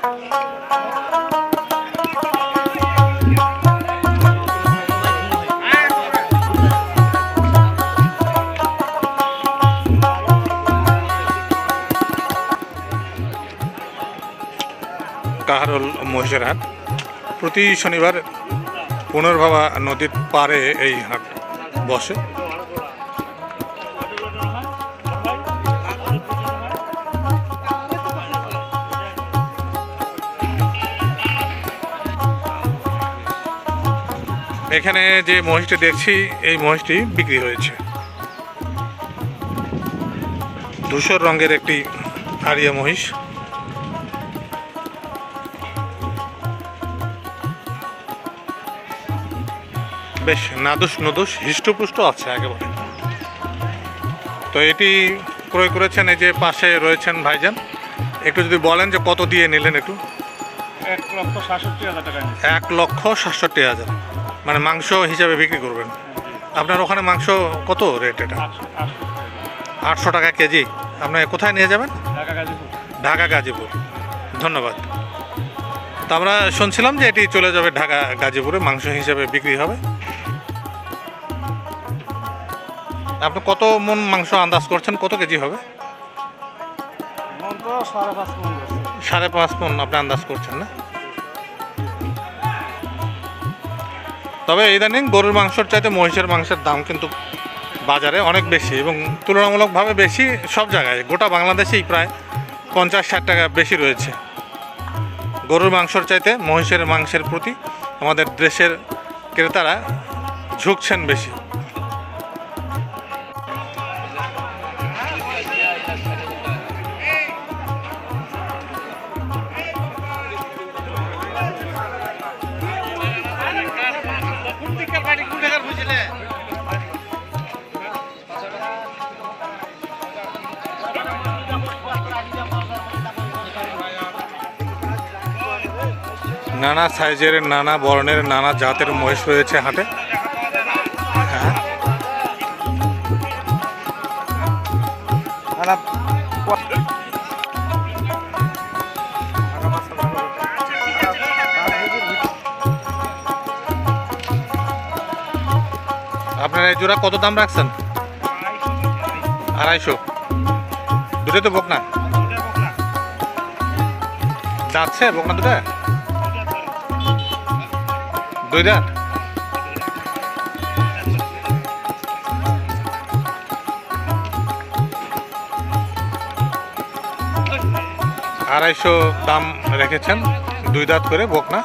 কাহারোল মহিষের হাট প্রতি শনিবার পুনর্ভাবা নদীর পাড়ে এই হাট বসে। এখানে যে মহিষটি দেখছি এই মহিষটি বিক্রি হয়েছে। ধূসর রঙের একটি আড়িয়া মহিষ। বেশ নাদুস নদুস হৃষ্টপুষ্ট আছে একেবারে। তো এটি ক্রয় করেছেন এই যে পাশে রয়েছেন ভাইজান, একটু যদি বলেন যে কত দিয়ে নিলেন একটু। 1,67,000 টাকা। 1,67,000 মানে মাংস হিসাবে বিক্রি করবেন। আপনার ওখানে মাংস কত রেট এটা? 800 টাকা কেজি। আপনি কোথায় নিয়ে যাবেন? ঢাকা গাজীপুর। ধন্যবাদ। তো আমরা শুনছিলাম যে এটি চলে যাবে ঢাকা গাজীপুরে, মাংস হিসাবে বিক্রি হবে। আপনি কত মন মাংস আন্দাজ করছেন, কত কেজি হবে? 5.5 মন আপনি আন্দাজ করছেন না? তবে ইদানিং গরুর মাংসর চাইতে মহিষের মাংসের দাম কিন্তু বাজারে অনেক বেশি এবং তুলনামূলকভাবে বেশি সব জায়গায়। গোটা বাংলাদেশেই প্রায় 50-60 টাকা বেশি রয়েছে। গরুর মাংসর চাইতে মহিষের মাংসের প্রতি আমাদের দেশের ক্রেতারা ঝুঁকছেন বেশি। নানা সাইজের, নানা বর্ণের, নানা জাতের মহিষ রয়েছে হাটে। হ্যাঁ, আপনার এই জোড়া কত দাম রাখছেন? 250। দুটোই তো বকনা যাচ্ছে, বকনা দুটা 2 দাঁত। $250 দাম রেখেছেন, 2 দাঁত করে বকনা।